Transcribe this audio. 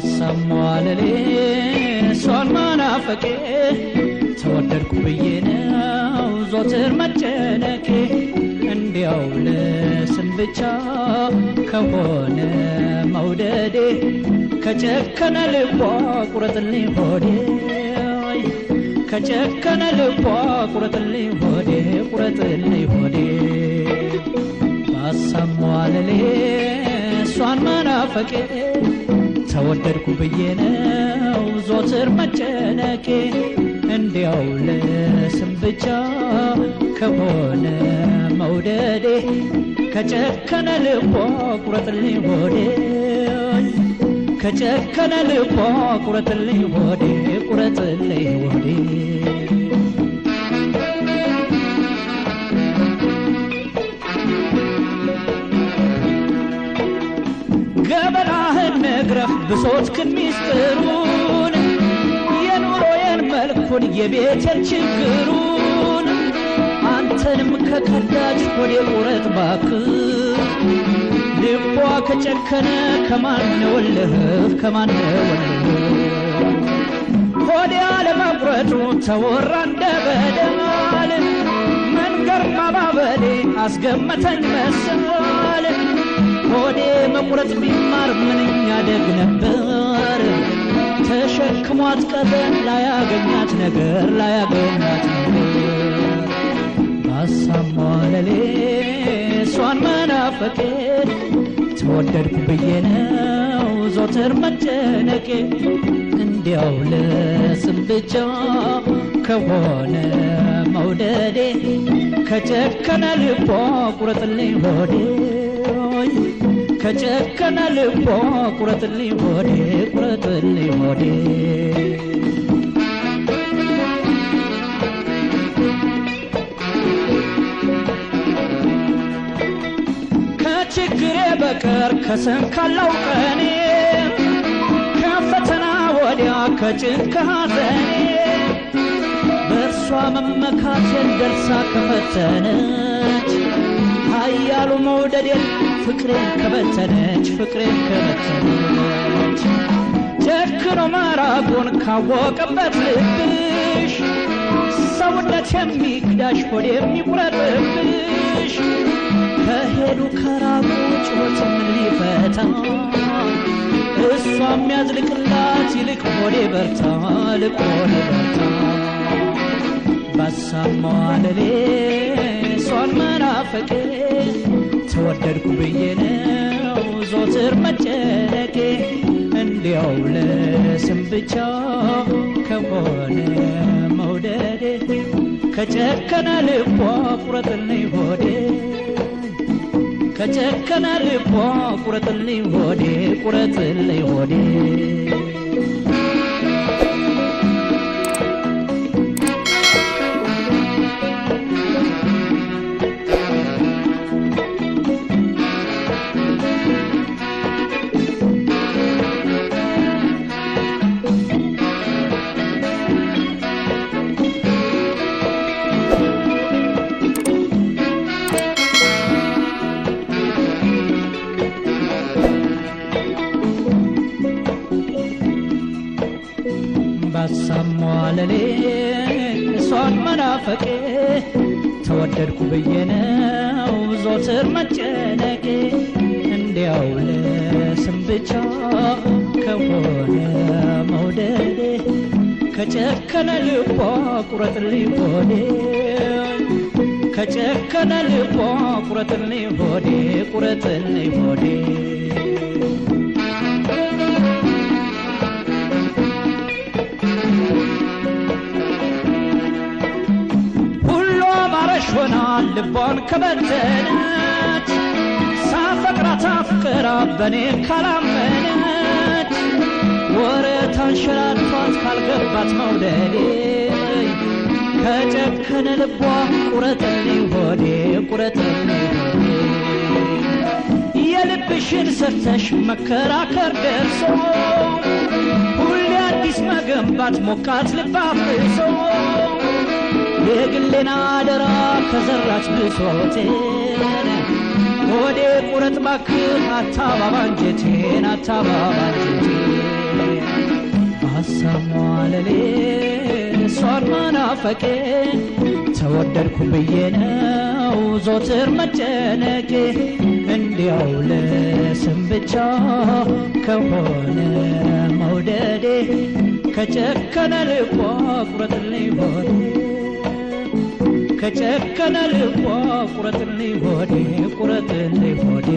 ባሰማለሌ ሷን ማናፈቄ ተወደድኩ ብዬ ነው ዞትር መጨነቄ እንዲያው ለስም ብቻ ከሆነ መውደዴ ከጨከነ ልቧ ቁረጥልኝ ሆዴ ከጨከነ ልቧ ቁረጥልኝ ሆዴ ቁረጥልኝ ሆዴ ባሰማለሌ ሷን ማናፈቄ ተወደድኩ ብዬ ነው ዞትር መጨነቄ እንዲያው ለስም ብቻ ከሆነ መውደዴ ከጨከነ ልቧ ቁረጥልኝ ሆዴ ከጨከነ ልቧ ቁረጥልኝ ሆዴ ቁረጥልኝ ሆዴ ገበናህን ነግረህ ብሶትክን ሚስጥሩን የኑሮዬን መልኩን የቤቴን ችግሩን አንተንም ከከዳች ሆዴ ቁረጥ ባክህ ልቧ ከጨከነ ከማነወልህ ሆዴ አለመቁረጡ ተወራ እንደ በደል መንገር ማባበሌ አስገመተኝ መሰል ሆዴ መቁረጥ ቢማር ምንኛ ደግ ነበር ተሸክሟት ቀደም ላያገኛት ነገር ባሰማለሌ ሷን መናፈቄ ተወደድኩ ብዬ ነው ዞትር መጨነቄ እንዲያው ለስም ብቻ ከሆነ መውደዴ ከጨከነ ልቧ ቁረጥልኝ ሆዴ ከጨከነ ልቧ ቁረጥልኝ ሆዴ ቁረጥልኝ ሆዴ ከችግሬ በቀር ከሰንካላው ቀኔ ከፈተና ወዲያ ከጭንቅ ሐዘኔ በእርሷ መመካቴን ደርሳ ከፈተነች ኃያሉ መውደዴን ፍቅሬን ከበተነች ጨክኖ መራቁን ካወቀበት ልብሽ ሰውነት የሚክዳሽ ሆድ የሚቁረጥብሽ ከሄዱ ከራቁ ጩኸት ምን ሊፈታ እሷ የሚያዝልቅላት ይልቅ ሆዴ በርታ ባሰማለሌ ሷን መናፈቄ ተወደድኩ ብዬ ነው ዞትር መጨነቄ እንዲያው ለስም ብቻ ከሆነ መውደዴ ከጨከነ ልቧ ቁረጥልኝ ሆዴ ከጨከነ ልቧ ቁረጥልኝ ሆዴ ቁረጥልኝ ሆዴ ባሰማለሌ ሷን መናፈቄ ተወደድኩ ብዬ ነው ዞትር መጨነቄ እንዲያው ለስም ብቻ ከሆነ መውደዴ ከጨከነ ልቧ ቁረጥልኝ ሆዴ ከጨከነ ልቧ ቁረጥልኝ ሆዴ ቁረጥልኝ ሆዴ ሆናል ልቧን ከበተነች ሳፈቅራት አፍቅራ በኔ ካላመነች ወሬታን ሸራቷት ካልገባት መውደዴ ከጨከነ ልቧ ቁረጥልኝ ሆዴ የልብሽን ሰርተሽ መከራከር ደርሶ ሁሌ አዲስ መገንባት ሞቃት ልብ አፍርሶ የግሌን አደራ ከዘራች ብሶቴን ሆዴ ቁረጥ ባክህ አታባባ አንጀቴን አሳሟለሌ እሷን መናፈቄ ተወደድኩ ብዬ ነው ዞትር መጨነቄ እንዲያው ለስም ብቻ ከሆነ መውደዴ ከጨከነ ልቧ ቁረጥልኝ ሆዴ ከጨከነ ልቧ ቁረጥልኝ ሆዴ ቁረጥልኝ ሆዴ